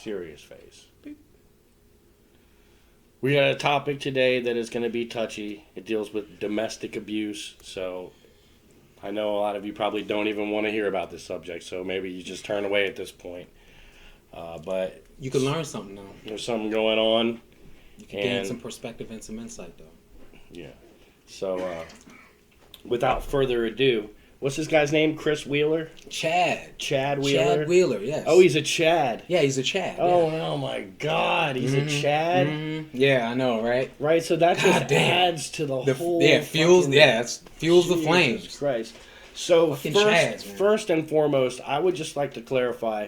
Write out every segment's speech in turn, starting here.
Serious face. We got a topic today that is going to be touchy. It deals with domestic abuse. So I know a lot of you probably don't even want to hear about this subject. So maybe you just turn away at this point. But you can learn something now. There's something going on. You can gain some perspective and some insight, though. Yeah. So without further ado, what's this guy's name? Chris Wheeler? Chad. Chad Wheeler? Chad Wheeler, yes. Oh, he's a Chad. Yeah, he's a Chad. Oh, yeah. Oh my God. He's a Chad? Mm-hmm. Yeah, I know, right? Right, so that just adds to the whole... Yeah, fuels the flames. Jesus Christ. So Chads, first and foremost, I would just like to clarify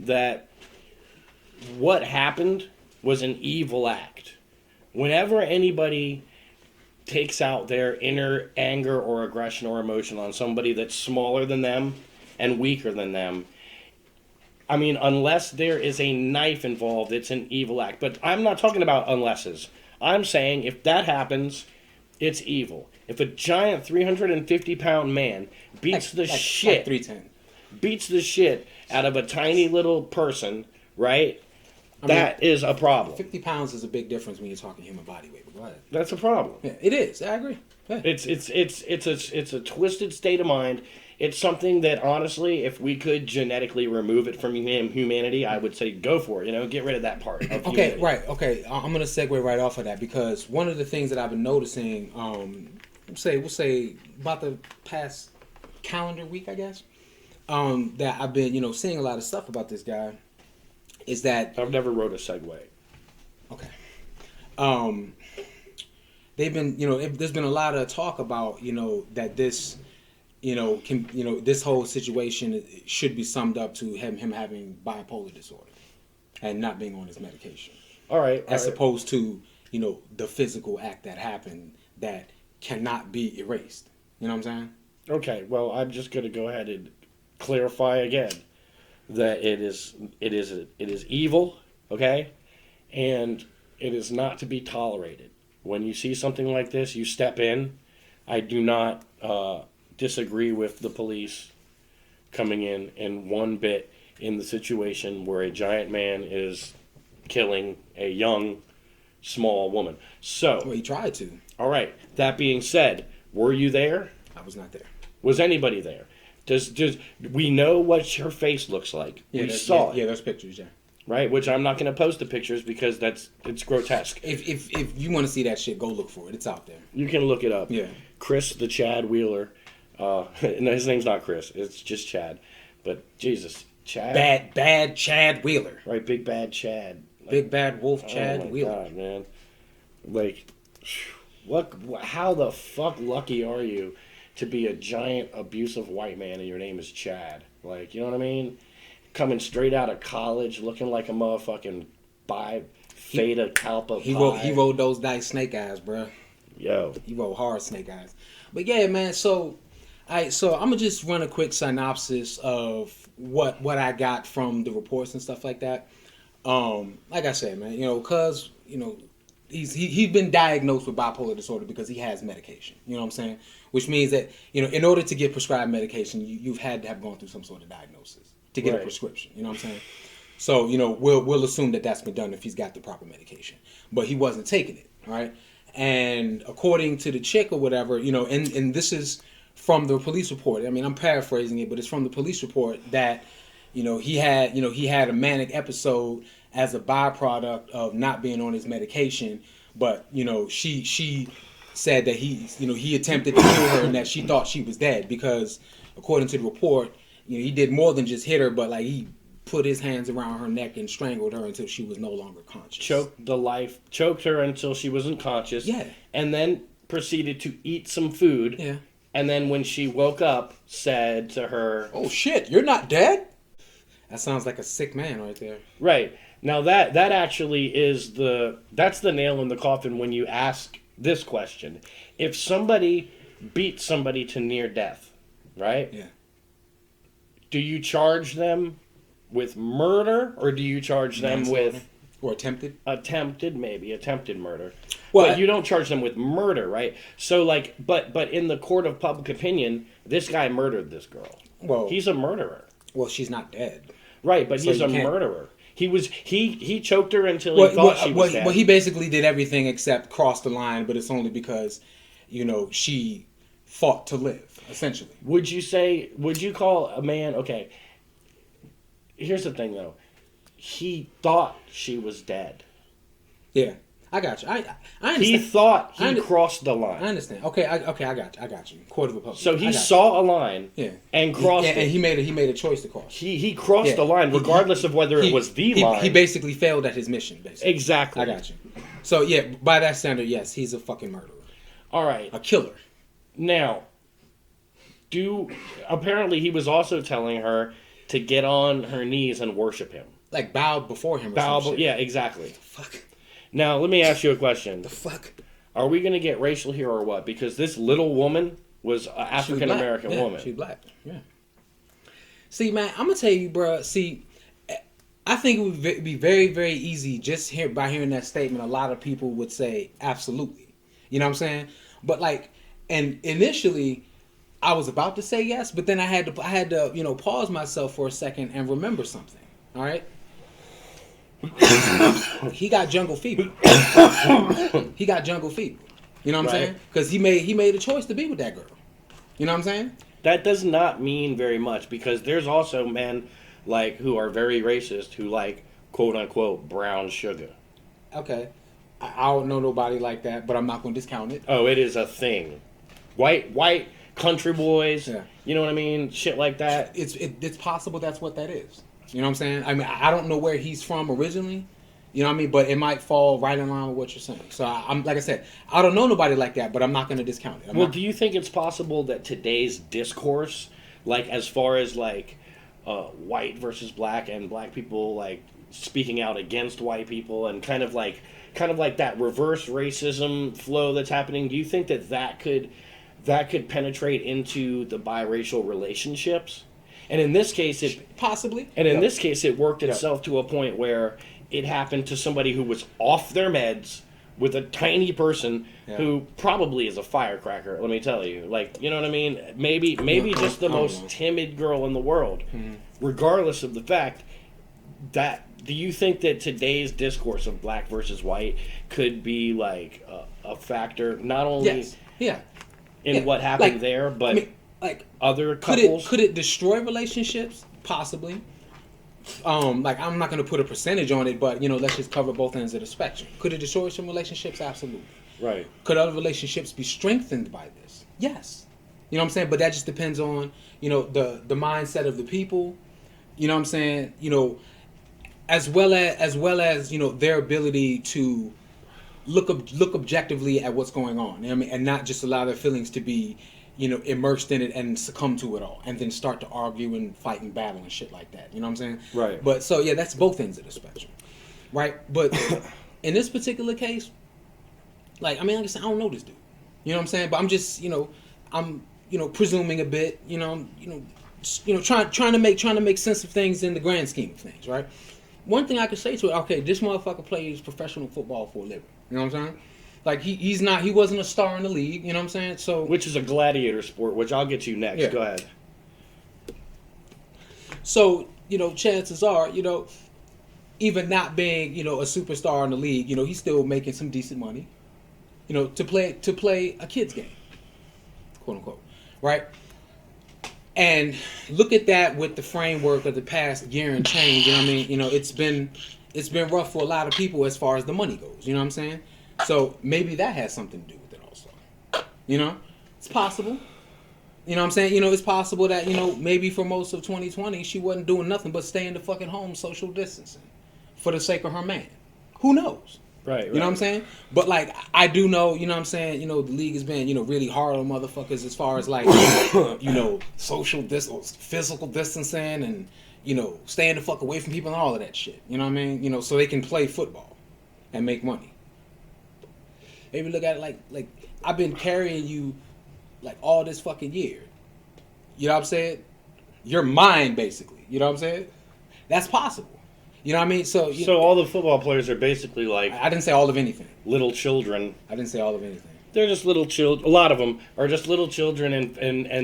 that what happened was an evil act. Whenever anybody takes out their inner anger or aggression or emotion on somebody that's smaller than them and weaker than them, I mean, unless there is a knife involved, it's an evil act. But I'm not talking about unlesses. I'm saying if that happens, it's evil. If a giant 350-pound man beats the shit out of a tiny little person, right? That is a problem. 50 pounds is a big difference when you're talking human body weight. But go ahead. That's a problem. Yeah, it is. I agree. Yeah. It's a twisted state of mind. It's something that, honestly, if we could genetically remove it from humanity, I would say go for it. You know, get rid of that part of okay, humanity. Right. Okay, I'm going to segue right off of that because one of the things that I've been noticing, we'll say about the past calendar week, I guess, that I've been, seeing a lot of stuff about this guy, is that... I've never wrote a segue. Okay. They've been, there's been a lot of talk about, that this... this whole situation should be summed up to him having bipolar disorder and not being on his medication. All right. As opposed to, the physical act that happened that cannot be erased. You know what I'm saying? Okay. Well, I'm just going to go ahead and clarify again that it is evil, okay? And it is not to be tolerated. When you see something like this, you step in. I do not disagree with the police coming in one bit in the situation where a giant man is killing a young, small woman. So, well, he tried to. All right. That being said, were you there? I was not there. Was anybody there? Does we know what her face looks like? Yeah, we saw it. Yeah, there's pictures. Yeah. Right, which I'm not going to post the pictures because it's grotesque. If you want to see that shit, go look for it. It's out there. You can look it up. Yeah. Chris the Chad Wheeler. No, his name's not Chris. It's just Chad. But Jesus, Chad. Bad Chad Wheeler. Right, big bad Chad. Big bad wolf Chad Wheeler. Oh my God, man. Like, how the fuck lucky are you to be a giant abusive white man and your name is Chad? Like, you know what I mean? Coming straight out of college, looking like a motherfucking Theta Kalpa He rolled those dice snake eyes, bro. Yo. He rolled hard snake eyes. But yeah, man, so I'm gonna just run a quick synopsis of what I got from the reports and stuff like that. Like I said, man, cause he's been diagnosed with bipolar disorder because he has medication. You know what I'm saying? Which means that, in order to get prescribed medication, you've had to have gone through some sort of diagnosis to get a prescription. You know what I'm saying? So, we'll assume that that's been done if he's got the proper medication. But he wasn't taking it, right? And according to the chick or whatever, and this is from the police report. I mean, I'm paraphrasing it, but it's from the police report that, he had a manic episode as a byproduct of not being on his medication. But, she said that he attempted to kill her and that she thought she was dead because, according to the report, he did more than just hit her, but like he put his hands around her neck and strangled her until she was no longer conscious. Choked her until she wasn't conscious. Yeah. And then proceeded to eat some food. Yeah. And then when she woke up, said to her, "Oh shit, you're not dead?" That sounds like a sick man right there. Right. Now that actually is that's the nail in the coffin when you ask this question. If somebody beats somebody to near death, right? Yeah. Do you charge them with murder or do you charge them with... Or attempted? Attempted murder. Well, but you don't charge them with murder, right? So, like, but in the court of public opinion, this guy murdered this girl. Well, he's a murderer. Well, she's not dead. Right, but so he's a murderer. He choked her until he thought she was dead. Well, he basically did everything except cross the line, but it's only because, she fought to live, essentially. Would you call a man, okay, here's the thing though. He thought she was dead. Yeah. I got you. I understand. He thought he crossed the line. I understand. Okay, I got you. Court of appeal. So he saw a line and crossed it. And he made a choice to cross. He crossed the line regardless of whether it was the line. He basically failed at his mission, basically. Exactly. I got you. So, yeah, by that standard, yes, he's a fucking murderer. All right. A killer. Now, apparently he was also telling her to get on her knees and worship him. Like bow before him or something. Yeah, exactly. The fuck? Now, let me ask you a question. The fuck? Are we going to get racial here or what? Because this little woman was an African-American woman. She's black. Yeah. See, man, I'm going to tell you, bro. See, I think it would be very, very easy just by hearing that statement. A lot of people would say absolutely. You know what I'm saying? But and initially, I was about to say yes, but then I had to pause myself for a second and remember something. All right? He got jungle fever. He got jungle fever. You know what I'm saying? Because he made a choice to be with that girl. You know what I'm saying? That does not mean very much because there's also men who are very racist who like quote unquote brown sugar. Okay, I don't know nobody like that, but I'm not going to discount it. Oh, it is a thing. White country boys. Yeah. You know what I mean? Shit like that. It's possible that's what that is. You know what I'm saying? I mean, I don't know where he's from originally. You know what I mean? But it might fall right in line with what you're saying. So I'm like I said, I don't know nobody like that, but I'm not going to discount it. Do you think it's possible that today's discourse, as far as white versus black and black people speaking out against white people and kind of like that reverse racism flow that's happening, do you think that could penetrate into the biracial relationships? And in this case, possibly. And in this case, it worked itself to a point where it happened to somebody who was off their meds with a tiny person who probably is a firecracker. Let me tell you, you know what I mean? Maybe just the most timid girl in the world, regardless of the fact that. Do you think that today's discourse of black versus white could be a factor not only in what happened there, but other couples? Could it destroy relationships? Possibly. I'm not going to put a percentage on it, but let's just cover both ends of the spectrum. Could it destroy some relationships? Absolutely. Right. Could other relationships be strengthened by this? Yes. You know what I'm saying? But that just depends on the mindset of the people. You know what I'm saying? As well as their ability to look objectively at what's going on. You know what I mean? And not just allow their feelings to be immersed in it and succumb to it all, and then start to argue and fight and battle and shit like that. You know what I'm saying? Right. But so yeah, that's both ends of the spectrum, right? But in this particular case, like I said, I don't know this dude. You know what I'm saying? But I'm just I'm presuming a bit. Trying to make sense of things in the grand scheme of things, right? One thing I could say to it, okay, this motherfucker plays professional football for a living. You know what I'm saying? He wasn't a star in the league, you know what I'm saying? So which is a gladiator sport, which I'll get to next. Yeah. Go ahead. So, chances are, even not being, a superstar in the league, he's still making some decent money, to play a kid's game, quote unquote, right? And look at that with the framework of the past year and change, you know what I mean? It's been rough for a lot of people as far as the money goes, you know what I'm saying? So maybe that has something to do with it also. It's possible. You know what I'm saying? It's possible that, maybe for most of 2020, she wasn't doing nothing but staying the fucking home, social distancing for the sake of her man. Who knows? Right. You know what I'm saying? But, I do know, you know what I'm saying, the league has been, really hard on motherfuckers as far as, social physical distancing and, staying the fuck away from people and all of that shit. You know what I mean? So they can play football and make money. Maybe look at it like I've been carrying you all this fucking year. You know what I'm saying? Your mind, basically. You know what I'm saying? That's possible. You know what I mean? So all the football players are basically I didn't say all of anything. Little children. I didn't say all of anything. They're just little children. A lot of them are just little children, and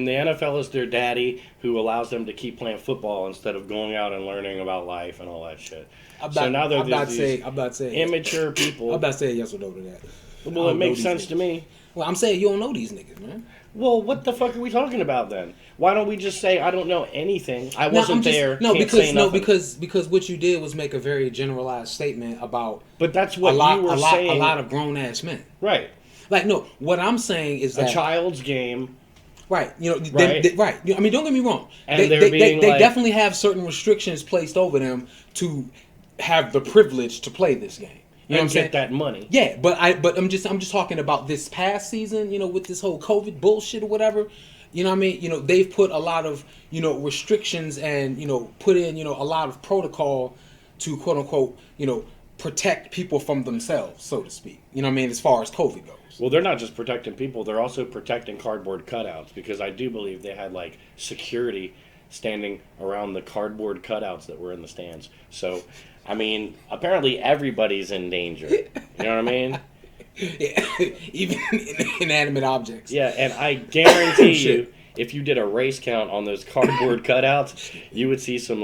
the NFL is their daddy who allows them to keep playing football instead of going out and learning about life and all that shit. So now they're these immature people. I'm about to say yes or no to that. Well, it makes sense to me. Well, I'm saying you don't know these niggas, man. Well, what the fuck are we talking about then? Why don't we just say I don't know anything? I wasn't there. Because what you did was make a very generalized statement about. But that's what you were saying. A lot of grown ass men. Right. Like, no, what I'm saying is that a child's game. Right. You know. Right. Right. I mean, don't get me wrong. And they definitely have certain restrictions placed over them to have the privilege to play this game. You know what I'm saying? Get that money. Yeah, but I'm just talking about this past season, you know, with this whole COVID bullshit or whatever. You know what I mean? You know, they've put a lot of, you know, restrictions and, you know, put in, you know, a lot of protocol to quote unquote, you know, protect people from themselves, so to speak. You know what I mean? As far as COVID goes. Well, they're not just protecting people, they're also protecting cardboard cutouts, because I do believe they had like security standing around the cardboard cutouts that were in the stands. So, I mean, apparently everybody's in danger. You know what I mean? Yeah, even inanimate objects. Yeah, and I guarantee you, if you did a race count on those cardboard cutouts, you would see some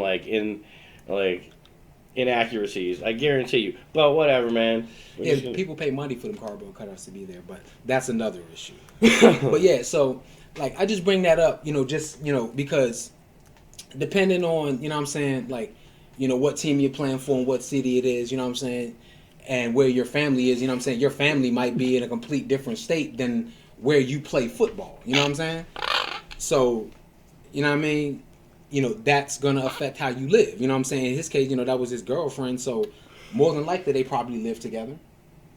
inaccuracies. I guarantee you. But whatever, man. People pay money for them cardboard cutouts to be there, but that's another issue. But yeah, so like I just bring that up, you know, just, you know, because depending on, you know what I'm saying, like, you know, what team you're playing for and what city it is, you know what I'm saying, and where your family is, you know what I'm saying, your family might be in a complete different state than where you play football, you know what I'm saying? So, you know what I mean? You know, that's going to affect how you live, you know what I'm saying? In his case, you know, that was his girlfriend, so more than likely they probably lived together.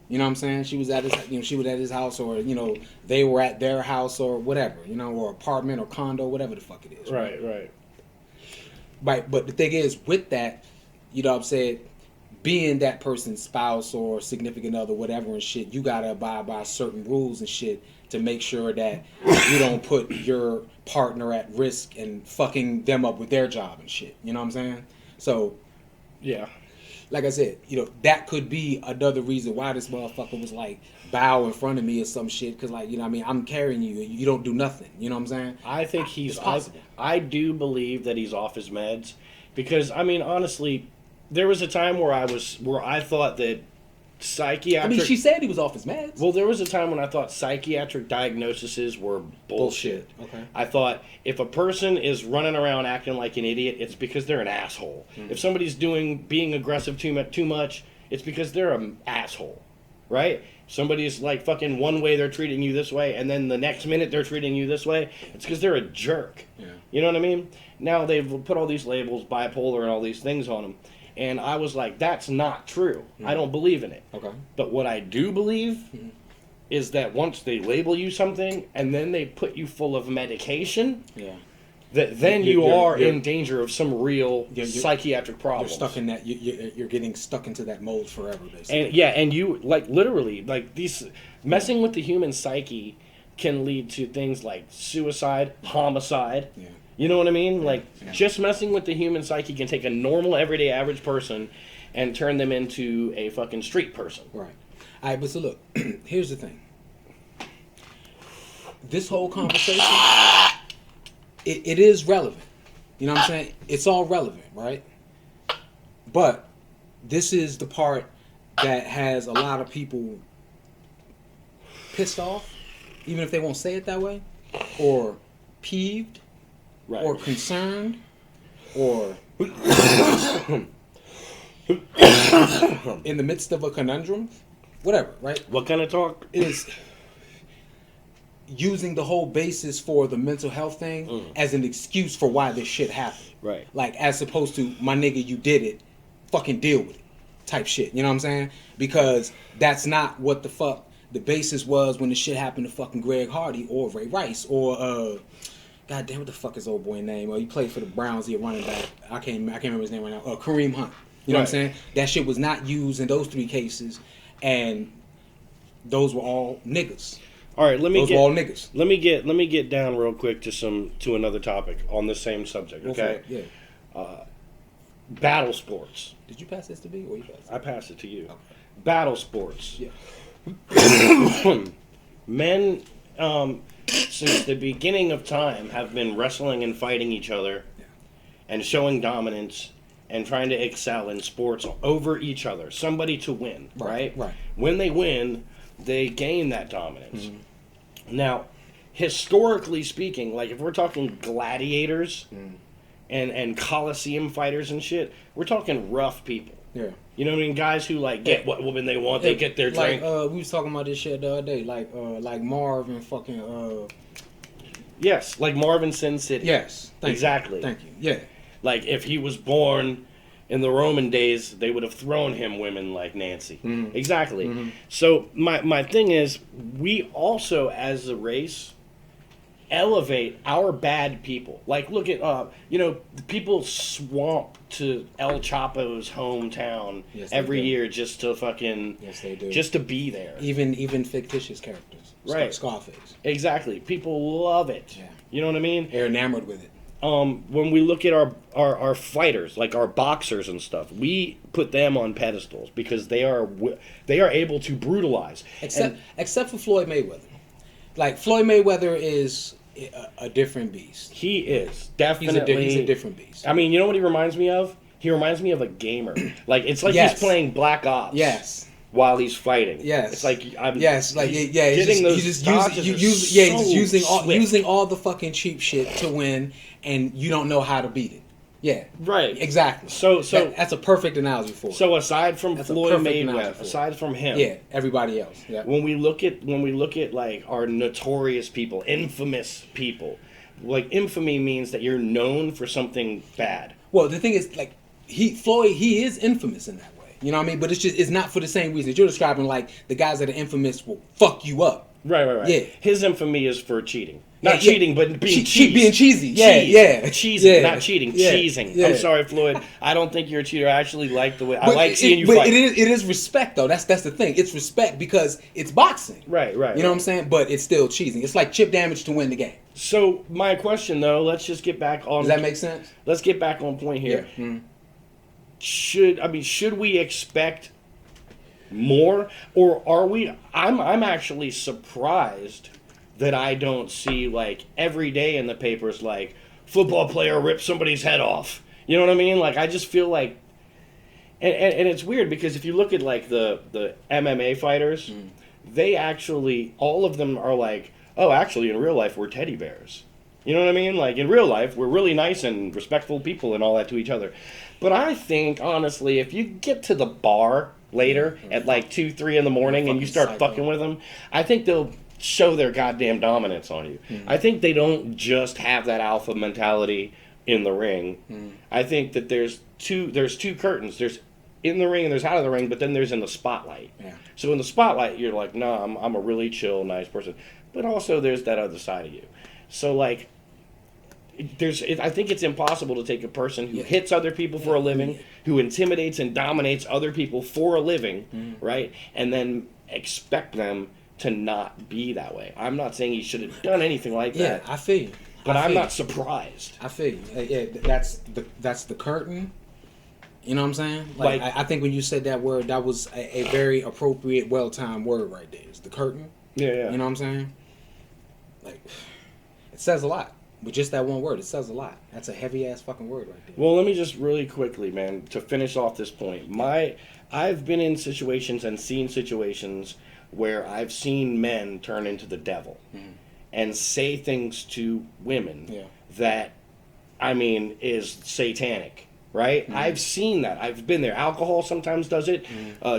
You know what I'm saying? She was at his house, or, you know, they were at their house or whatever, you know, or apartment or condo, whatever the fuck it is. Right. Right, but the thing is, with that, you know what I'm saying, being that person's spouse or significant other, whatever and shit, you gotta abide by certain rules and shit to make sure that you don't put your partner at risk and fucking them up with their job and shit. You know what I'm saying? So, yeah. Like I said, you know, that could be another reason why this motherfucker was like, bow in front of me or some shit, because, like, you know what I mean, I'm carrying you and you don't do nothing. You know what I'm saying? I think he's possible. I do believe that he's off his meds, because, I mean, honestly, there was a time where I thought that psychiatric... I mean, she said he was off his meds. Well, there was a time when I thought psychiatric diagnoses were bullshit. Okay. I thought if a person is running around acting like an idiot, it's because they're an asshole. Mm-hmm. If somebody's being aggressive too much, it's because they're an asshole, right? Somebody's like fucking one way, they're treating you this way, and then the next minute they're treating you this way. It's because they're a jerk. Yeah. You know what I mean? Now they've put all these labels, bipolar and all these things on them. And I was like, that's not true. Mm-hmm. I don't believe in it. Okay. But what I do believe is that once they label you something and then they put you full of medication, that then you're in danger of some real psychiatric problems. You're stuck in that. You're getting stuck into that mold forever, basically. And you, like, literally, like, these messing with the human psyche can lead to things like suicide, homicide. Yeah. You know what I mean? Like, just messing with the human psyche can take a normal, everyday, average person and turn them into a fucking street person. Right. All right, but so look, here's the thing. This whole conversation, it is relevant. You know what I'm saying? It's all relevant, right? But this is the part that has a lot of people pissed off, even if they won't say it that way, or peeved, right, or concerned, or in the midst of a conundrum, whatever, right? What kind of talk? Is using the whole basis for the mental health thing as an excuse for why this shit happened. Right. Like, as opposed to, my nigga, you did it, fucking deal with it, type shit. You know what I'm saying? Because that's not what the fuck the basis was when the shit happened to fucking Greg Hardy or Ray Rice or God damn, what the fuck is old boy name? He played for the Browns. He a running back. I can't remember his name right now. Kareem Hunt. You know what I'm saying? That shit was not used in those three cases, and those were all niggas. All right, let me get down real quick to another topic on the same subject. Okay. Yeah. Battle sports. Did you pass this to me, or you passed it? I passed it to you. Okay. Battle sports. Yeah. Men, since the beginning of time, have been wrestling and fighting each other and showing dominance and trying to excel in sports over each other. Somebody to win, right? Right. When they win, they gain that dominance. Now, historically speaking, like if we're talking gladiators and Coliseum fighters and shit, we're talking rough people. Yeah. You know what I mean? Guys who like get what woman they want, they get their drink. We was talking about this shit the other day, like Marv and fucking Yes, like Marvin Sin City. Yes. Exactly. Thank you. Yeah. Like if he was born in the Roman days, they would have thrown him women like Nancy. Exactly. So my thing is, we also as a race elevate our bad people. Like look at people swamp to El Chapo's hometown every year just to fucking they do. just to be there. Even fictitious characters. Right. Scarface. Exactly. People love it. Yeah. You know what I mean? They're enamored with it. When we look at our fighters, like our boxers and stuff, we put them on pedestals because they are able to brutalize. Except for Floyd Mayweather. Like Floyd Mayweather is a different beast. He is definitely He's a different beast. I mean, you know what he reminds me of? He reminds me of a gamer. Like it's like he's playing Black Ops. Yes. While he's fighting. Yes. It's like using all the fucking cheap shit to win, and you don't know how to beat it. Yeah. Right. Exactly. So that's a perfect analogy for it. So aside from Floyd Mayweather, aside from him, everybody else. Yeah. When we look at like our notorious people, infamous people, like infamy means that you're known for something bad. Well, the thing is, like Floyd is infamous in that way. You know what I mean? But it's not for the same reasons you're describing. Like the guys that are infamous will fuck you up. Right. Yeah. His infamy is for cheating. Not cheating, but being being cheesy. Yeah. Cheesing, not cheating. Cheesing. Yeah. I'm sorry, Floyd. I don't think you're a cheater. I actually like the way I like seeing you fight. It is respect though. That's the thing. It's respect because it's boxing. Right. You know what I'm saying? But it's still cheesing. It's like chip damage to win the game. So my question though, let's just get back on. Does that make sense? Let's get back on point here. Yeah. Mm-hmm. Should we expect more, or are we? I'm actually surprised that I don't see like every day in the papers like football player ripped somebody's head off. You know what I mean? Like I just feel like, and it's weird because if you look at like the MMA fighters, they actually all of them are like, oh, actually in real life we're teddy bears. You know what I mean? Like in real life we're really nice and respectful people and all that to each other. But I think honestly, if you get to the bar later at like 2-3 in the morning and you start fucking with them, I think they'll show their goddamn dominance on you. I think they don't just have that alpha mentality in the ring. I think that there's two curtains. There's in the ring and there's out of the ring, but then there's in the spotlight. Yeah. So in the spotlight, you're like, no, I'm a really chill, nice person. But also there's that other side of you. So like, I think it's impossible to take a person who hits other people for a living, who intimidates and dominates other people for a living, right? And then expect them to not be that way. I'm not saying he should have done anything like that. Yeah, I feel you. But I'm not surprised. I feel you. Yeah, that's the curtain. You know what I'm saying? Like I think when you said that word, that was a very appropriate, well-timed word right there. It's the curtain. Yeah. You know what I'm saying? Like, it says a lot. With just that one word, it says a lot. That's a heavy-ass fucking word right there. Well, let me just really quickly, man, to finish off this point. I've been in situations and seen situations where I've seen men turn into the devil and say things to women that, I mean, is satanic. Right? I've seen that. I've been there. Alcohol sometimes does it.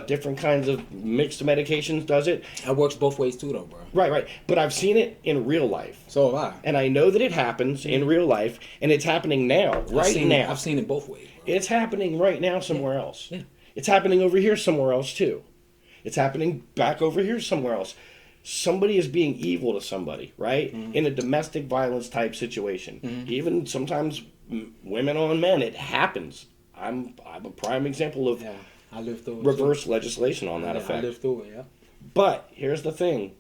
Different kinds of mixed medications does it. That works both ways too, though, bro. Right. But I've seen it in real life. So have I. And I know that it happens in real life, and it's happening now, now. I've seen it both ways, bro. It's happening right now somewhere else. Yeah. It's happening over here somewhere else, too. It's happening back over here somewhere else. Somebody is being evil to somebody, right? In a domestic violence type situation. Even sometimes women on men, it happens. I'm a prime example of I lived through reverse legislation on that effect. I lived through it, yeah. But here's the thing.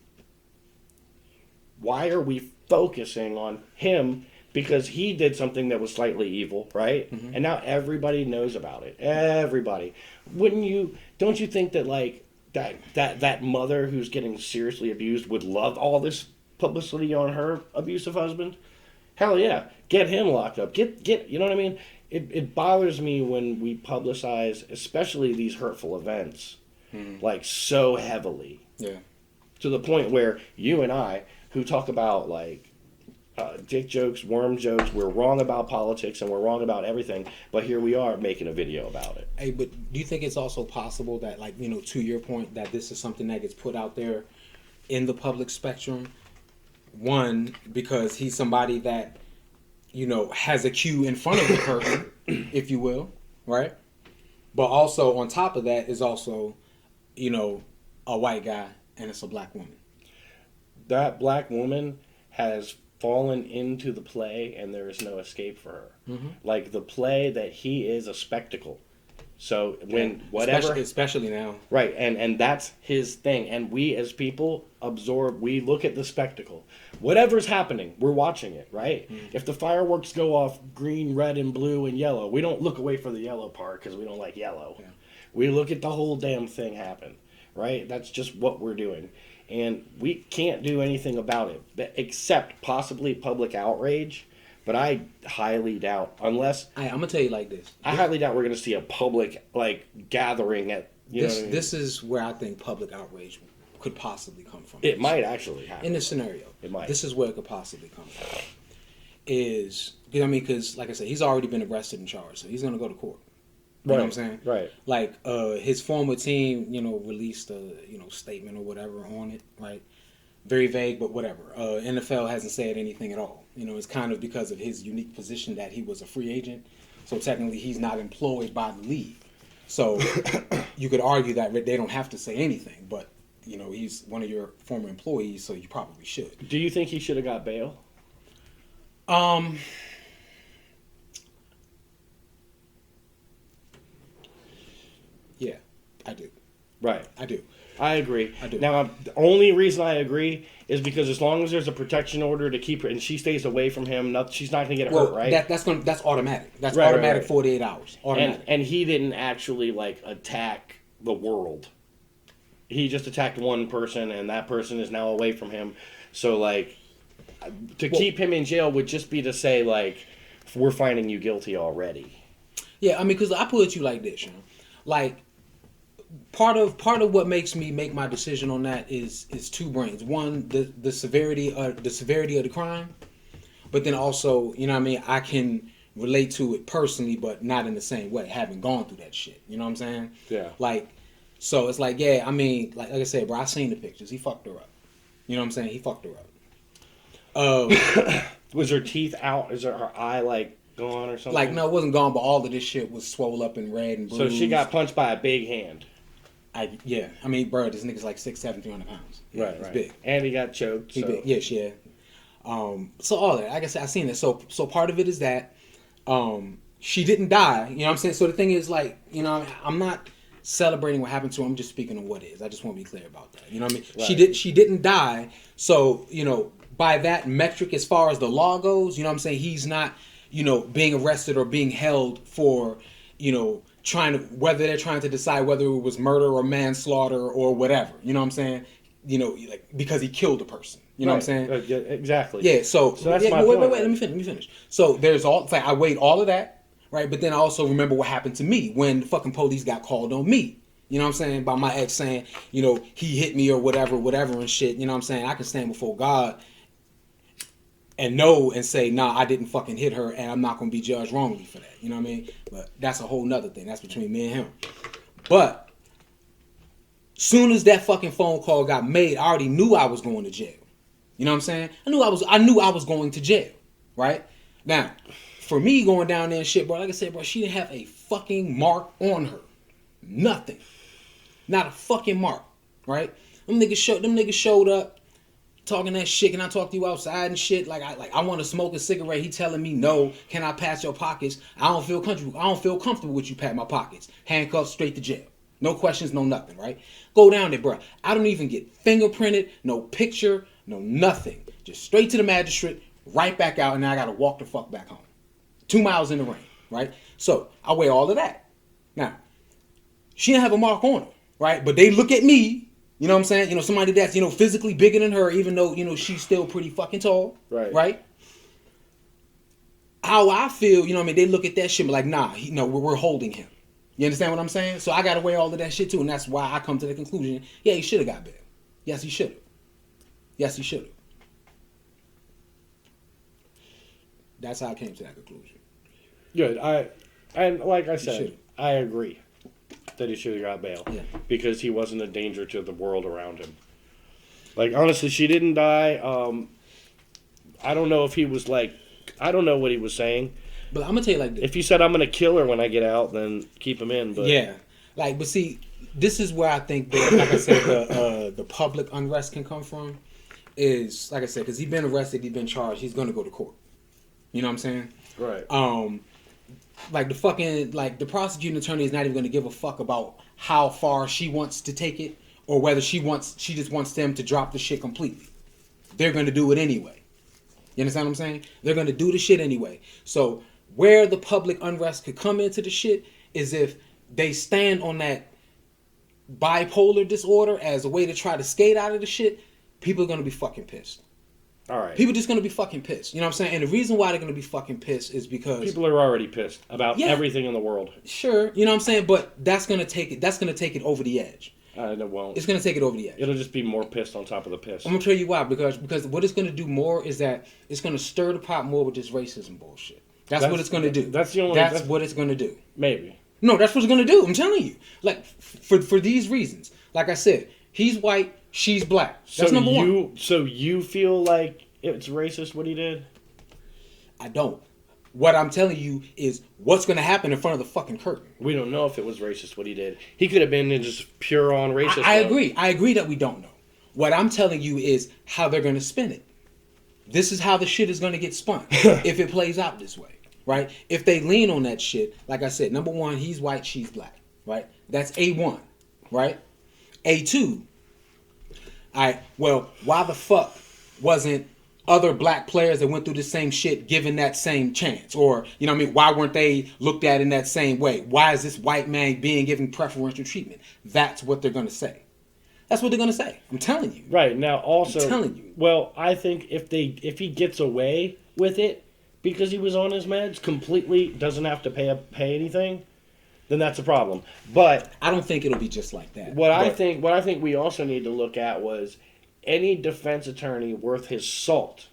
Why are we focusing on him? Because he did something that was slightly evil, right? And now everybody knows about it. Everybody. Don't you think that like that mother who's getting seriously abused would love all this publicity on her abusive husband. Hell yeah, get him locked up. Get you know what I mean? It bothers me when we publicize, especially these hurtful events, like so heavily. Yeah. To the point where you and I, who talk about like dick jokes, worm jokes, we're wrong about politics and we're wrong about everything, but here we are making a video about it. Hey, but do you think it's also possible that, like, you know, to your point, that this is something that gets put out there in the public spectrum? One, because he's somebody that, you know, has a cue in front of the curtain, if you will, right? But also on top of that is also, you know, a white guy and it's a black woman. That black woman has fallen into the play and there is no escape for her. Mm-hmm. Like the play that he is a spectacle. So when whatever, especially now, right, and that's his thing, and we as people absorb. We look at the spectacle. Whatever's happening, we're watching it, right? Mm-hmm. If the fireworks go off green, red, and blue and yellow, we don't look away for the yellow part because we don't like yellow. Yeah. We look at the whole damn thing happen, right? That's just what we're doing, and we can't do anything about it except possibly public outrage. But I highly doubt, unless I'm gonna tell you like this. I highly doubt we're gonna see a public like gathering at this. This is where I think public outrage could possibly come from. It might actually happen in this scenario. It might. This is where it could possibly come from. Is, you know what I mean? Because like I said, he's already been arrested and charged, so he's gonna go to court. You know what I'm saying? Right. Like his former team, you know, released a statement or whatever on it, right? Very vague, but whatever. NFL hasn't said anything at all. You know, it's kind of because of his unique position that he was a free agent. So technically, he's not employed by the league. So you could argue that they don't have to say anything. But, you know, he's one of your former employees, so you probably should. Do you think he should have got bail? Yeah, I do. Right. I do. I agree. I do. Now, the only reason I agree is because as long as there's a protection order to keep her, and she stays away from him, she's not going to get hurt, right? That's automatic. That's automatic. Right. 48 hours. Automatic. And he didn't actually like attack the world. He just attacked one person, and that person is now away from him. So, like, to keep him in jail would just be to say, like, we're finding you guilty already. Yeah, I mean, because I put it to you like this, you know, like. Part of what makes me make my decision on that is two brains. One, the severity of the crime, but then also, you know what I mean, I can relate to it personally, but not in the same way, having gone through that shit. You know what I'm saying? Yeah. Like, so it's like, yeah, I mean, like I said, bro, I seen the pictures. He fucked her up. You know what I'm saying? He fucked her up. Was her teeth out? Is her eye like gone or something? Like, no, it wasn't gone, but all of this shit was swole up and red and bruised. So she got punched by a big hand. I mean, bro, this nigga's like 6'7", 300 pounds. Yeah, right, he's right. big. And he got choked. He big. Yes, yeah. So all that, like I said, I seen it. So part of it is that she didn't die. You know what I'm saying? So the thing is, like, you know, I'm not celebrating what happened to her. I'm just speaking of what is. I just want to be clear about that. You know what I mean? Right. She didn't die. So, you know, by that metric, as far as the law goes, you know what I'm saying? He's not, you know, being arrested or being held for, you know, whether they're trying to decide whether it was murder or manslaughter or whatever. You know what I'm saying? You know, like, because he killed a person. You know what I'm saying? Yeah, exactly. Yeah. So that's yeah, my point. Wait. Let me finish. So there's it's like I weighed all of that, right? But then I also remember what happened to me when the fucking police got called on me. You know what I'm saying? By my ex saying, you know, he hit me or whatever and shit. You know what I'm saying? I can stand before God and know and say, nah, I didn't fucking hit her and I'm not going to be judged wrongly for that. You know what I mean? But that's a whole nother thing. That's between me and him. But soon as that fucking phone call got made, I already knew I was going to jail. You know what I'm saying? I knew I was going to jail, right? Now, for me going down there and shit, bro, like I said, bro, she didn't have a fucking mark on her. Nothing. Not a fucking mark, right? Them niggas showed up talking that shit. Can I talk to you outside and shit? Like I want to smoke a cigarette. He telling me no. Can I pass your pockets? I don't feel comfortable with you pat my pockets. Handcuffed straight to jail. No questions, no nothing, right? Go down there, bro. I don't even get fingerprinted, no picture, no nothing. Just straight to the magistrate, right back out, and now I gotta walk the fuck back home. 2 miles in the rain, right? So I weigh all of that. Now, she didn't have a mark on her. right? But they look at me, you know what I'm saying? You know, somebody that's, you know, physically bigger than her, even though, you know, she's still pretty fucking tall, right? How I feel, you know what I mean? They look at that shit and be like, nah, we're holding him. You understand what I'm saying? So I got to weigh all of that shit too, and that's why I come to the conclusion, yeah, he should have got bail. Yes, he should have. Yes, he should have. That's how I came to that conclusion. Good. And like I said, I agree that he should have got bail because he wasn't a danger to the world around him. Like, honestly, she didn't die. I don't know if he was like, I don't know what he was saying. But I'm gonna tell you like this: if he said I'm gonna kill her when I get out, then keep him in. But yeah, like, but see, this is where I think that, like I said, the public unrest can come from. Is like I said, because he's been arrested, he's been charged, he's gonna go to court. You know what I'm saying? Right. Like the prosecuting attorney is not even gonna give a fuck about how far she wants to take it or whether she just wants them to drop the shit completely. They're gonna do it anyway. You understand what I'm saying? They're gonna do the shit anyway. So where the public unrest could come into the shit is if they stand on that bipolar disorder as a way to try to skate out of the shit. People are gonna be fucking pissed. All right. People are just gonna be fucking pissed. You know what I'm saying? And the reason why they're gonna be fucking pissed is because people are already pissed about everything in the world. Sure, you know what I'm saying, but that's gonna take it over the edge. It won't. It's gonna take it over the edge. It'll just be more pissed on top of the piss. I'm gonna tell you why, because what it's gonna do more is that it's gonna stir the pot more with this racism bullshit. That's what it's gonna do. That's what it's gonna do. Maybe. No, that's what it's gonna do. I'm telling you. Like for these reasons. Like I said, he's white, she's black. That's number one. So you feel like it's racist what he did? I don't. What I'm telling you is what's going to happen in front of the fucking curtain. We don't know if it was racist what he did. He could have been just pure on racist. I agree. I agree that we don't know. What I'm telling you is how they're going to spin it. This is how the shit is going to get spun if it plays out this way, right? If they lean on that shit, like I said, number one, he's white, she's black, right? That's A1, right? A2, well, why the fuck wasn't other black players that went through the same shit given that same chance? Or, you know what I mean, why weren't they looked at in that same way? Why is this white man being given preferential treatment? That's what they're going to say. That's what they're going to say. I'm telling you. Right. Now, also, I'm telling you. Well, I think if he gets away with it because he was on his meds, completely doesn't have to pay anything, then that's a problem. But I don't think it'll be just like that. What I think we also need to look at was any defense attorney worth his salt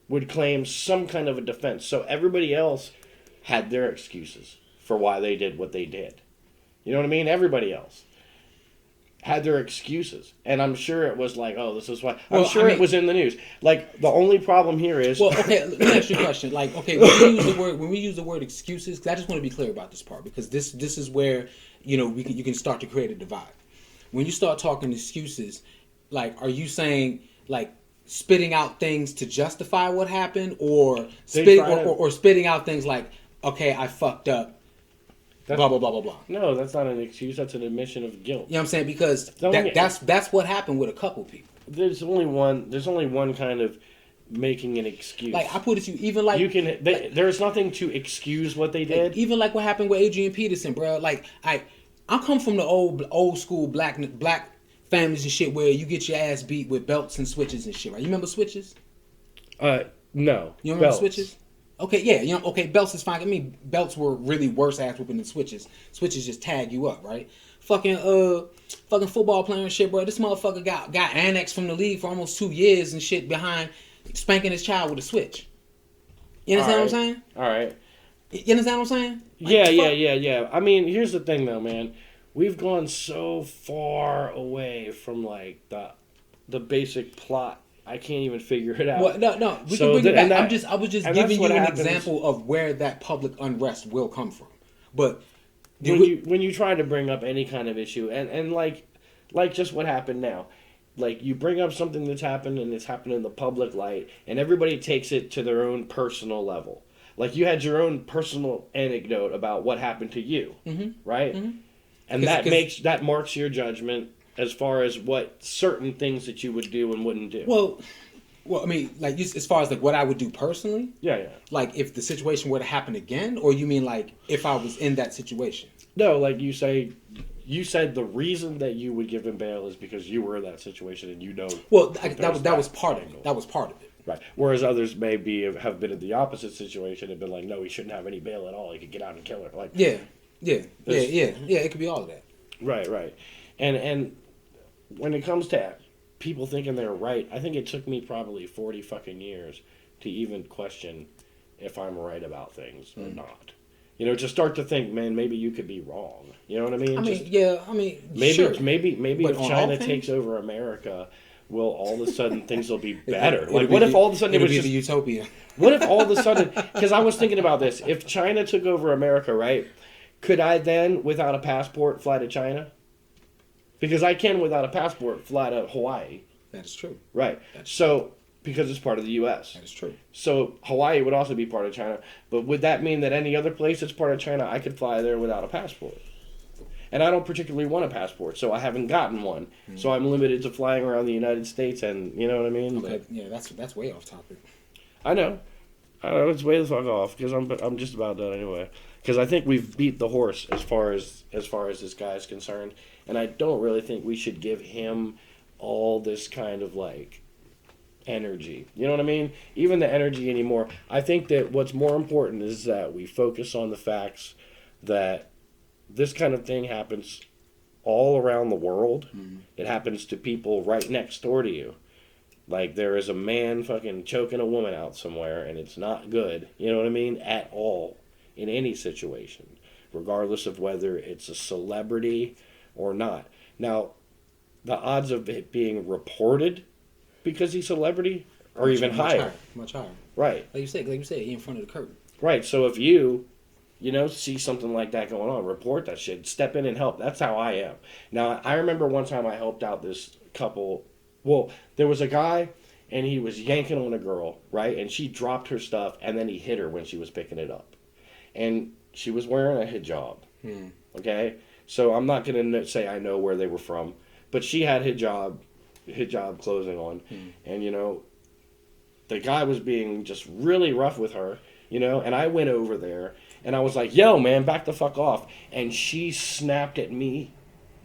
would claim some kind of a defense. So everybody else had their excuses for why they did what they did. You know what I mean? Everybody else had their excuses. And I'm sure it was like, oh, this is why. It was in the news. Like, the only problem here is... Well, okay, let me ask you a question. Like, okay, when we use the word excuses, because I just want to be clear about this part, because this is where, you know, you can start to create a divide. When you start talking excuses, like, are you saying, like, spitting out things to justify what happened, or spitting out things like, okay, I fucked up, blah, blah, blah, blah, blah? No, that's not an excuse. That's an admission of guilt. You know what I'm saying? Because that's what happened with a couple people. There's only one kind of making an excuse. Like, I put it to you, even like... there's nothing to excuse what they did. Like, even like what happened with Adrian Peterson, bro. Like, I come from the old school black families and shit where you get your ass beat with belts and switches and shit, right? You remember switches? No. You remember switches? Okay, yeah, you know, okay, belts is fine. I mean, belts were really worse ass whooping than switches. Switches just tag you up, right? Fucking football player and shit, bro. This motherfucker got annexed from the league for almost 2 years and shit behind spanking his child with a switch. You understand what I'm saying? All right. You understand what I'm saying? Like, yeah. I mean, here's the thing, though, man. We've gone so far away from, like, the basic plot. I can't even figure it out. Well, no. We can bring it back. I was just giving you an example of where that public unrest will come from. But when you try to bring up any kind of issue, and like just what happened now, like, you bring up something that's happened and it's happened in the public light, and everybody takes it to their own personal level. Like, you had your own personal anecdote about what happened to you, right? Mm-hmm. And that marks your judgment as far as what certain things that you would do and wouldn't do. Well, I mean, like, as far as like what I would do personally. Yeah. Like, if the situation were to happen again, or you mean like if I was in that situation? No, like you say, you said the reason that you would give him bail is because you were in that situation and you know. Well, that was part of it. That was part of it. Right. Whereas others have been in the opposite situation and been like, no, he shouldn't have any bail at all. He could get out and kill her. Like, yeah. It could be all of that. Right. And when it comes to people thinking they're right, I think it took me probably 40 fucking years to even question if I'm right about things or not. You know, to start to think, man, maybe you could be wrong. You know what I mean? Maybe sure. If on China all takes over America, will all of a sudden things will be better? If all of a sudden it was just the utopia? What if all of a sudden? Because I was thinking about this. If China took over America, right? Could I then, without a passport, fly to China? Because I can, without a passport, fly to Hawaii. That is true. Right. Because it's part of the U.S. That is true. So Hawaii would also be part of China. But would that mean that any other place that's part of China, I could fly there without a passport? And I don't particularly want a passport, so I haven't gotten one. Mm-hmm. So I'm limited to flying around the United States, and you know what I mean? Okay. Yeah, that's way off topic. I know it's way the fuck off because I'm just about done anyway. Because I think we've beat the horse as far as this guy is concerned, and I don't really think we should give him all this kind of like energy. You know what I mean? Even the energy anymore. I think that what's more important is that we focus on the facts that this kind of thing happens all around the world. Mm-hmm. It happens to people right next door to you. Like, there is a man fucking choking a woman out somewhere, and it's not good. You know what I mean? At all. In any situation. Regardless of whether it's a celebrity or not. Now, the odds of it being reported because he's a celebrity are even higher. Much higher. Right. Like you said, he in front of the curtain. Right. So if you see something like that going on, report that shit. Step in and help. That's how I am. Now, I remember one time I helped out this couple. Well, there was a guy, and he was yanking on a girl, right? And she dropped her stuff, and then he hit her when she was picking it up. And she was wearing a hijab. Okay? So I'm not going to say I know where they were from. But she had hijab clothing on. And, the guy was being just really rough with her, and I went over there. And I was like, yo, man, back the fuck off. And she snapped at me.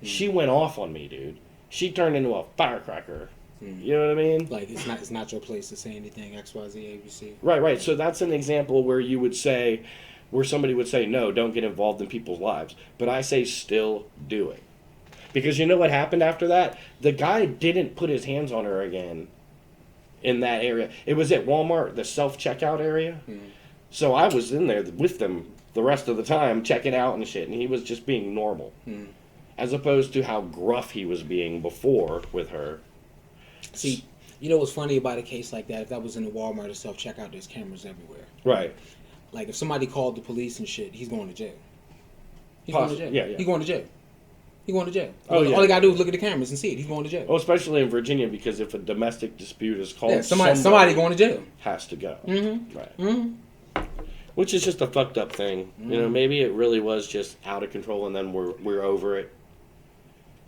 She went off on me, dude. She turned into a firecracker. You know what I mean? Like, it's not your place to say anything, X, Y, Z, ABC. Right. So that's an example where somebody would say, no, don't get involved in people's lives. But I say still do it. Because you know what happened after that? The guy didn't put his hands on her again in that area. It was at Walmart, the self-checkout area. So I was in there with them the rest of the time, checking out and shit, and he was just being normal. As opposed to how gruff he was being before with her. See, you know what's funny about a case like that? If that was in the Walmart or self-checkout, there's cameras everywhere. Right. Like, if somebody called the police and shit, he's going to jail. He's going to jail. Yeah. He's going to jail. He's going to jail. All they got to do is look at the cameras and see it. He's going to jail. Oh, especially in Virginia, because if a domestic dispute is called, somebody going to jail. Has to go. Right. Which is just a fucked up thing. Maybe it really was just out of control, and then we're over it.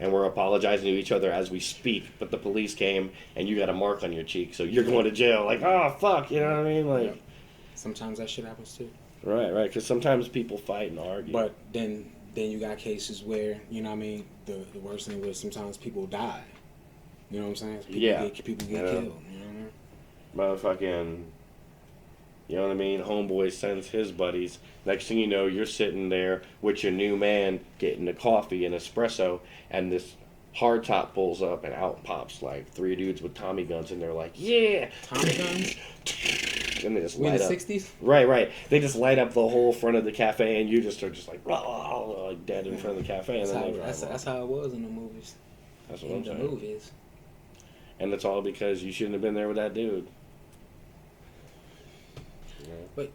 And we're apologizing to each other as we speak, but the police came, and you got a mark on your cheek, so you're going to jail. Like, oh, fuck, you know what I mean? Like, sometimes that shit happens, too. Right, because sometimes people fight and argue. But then you got cases where, you know what I mean, the worst thing was sometimes people die. You know what I'm saying? People get killed. You know what I mean? Motherfucking, you know what I mean? Homeboy sends his buddies. Next thing you know, you're sitting there with your new man getting a coffee and espresso, and this hardtop pulls up, and out pops like 3 dudes with Tommy guns, and they're like, yeah! Tommy guns? And they just light up. In the 60s? Right. They just light up the whole front of the cafe, and you just are just like, dead in front of the cafe. And that's how it was in the movies. That's what I'm saying. In the movies. And it's all because you shouldn't have been there with that dude. But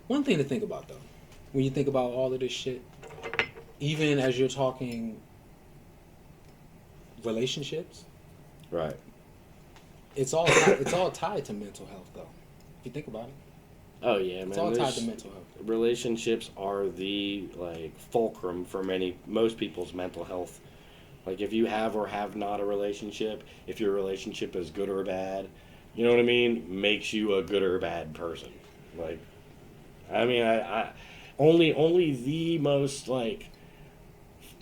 one thing to think about, though, when you think about all of this shit, even as you're talking relationships, right? It's all tied to mental health, though. If you think about it. Oh yeah, man. It's all tied to mental health. Relationships are the fulcrum for most people's mental health. Like, if you have or have not a relationship, if your relationship is good or bad, you know what I mean, makes you a good or bad person. Like, I mean, Only the most like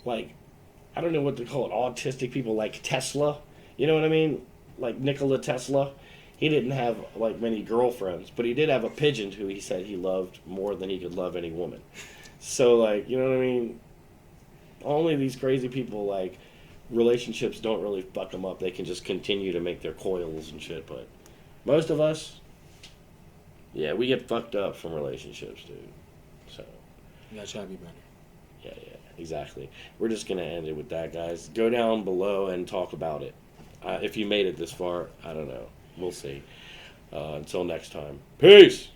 I don't know what to call it, autistic people like Tesla. You know what I mean? Like Nikola Tesla. He didn't have like many girlfriends, but he did have a pigeon who he said he loved more than he could love any woman. So like, you know what I mean? Only these crazy people like relationships don't really fuck them up. They can just continue to make their coils and shit. But most of us, yeah, we get fucked up from relationships, dude. So You gotta try to be better. yeah, exactly. We're just gonna end it with that, guys. Go down below and talk about it. If you made it this far, I don't know. We'll see. Until next time. Peace!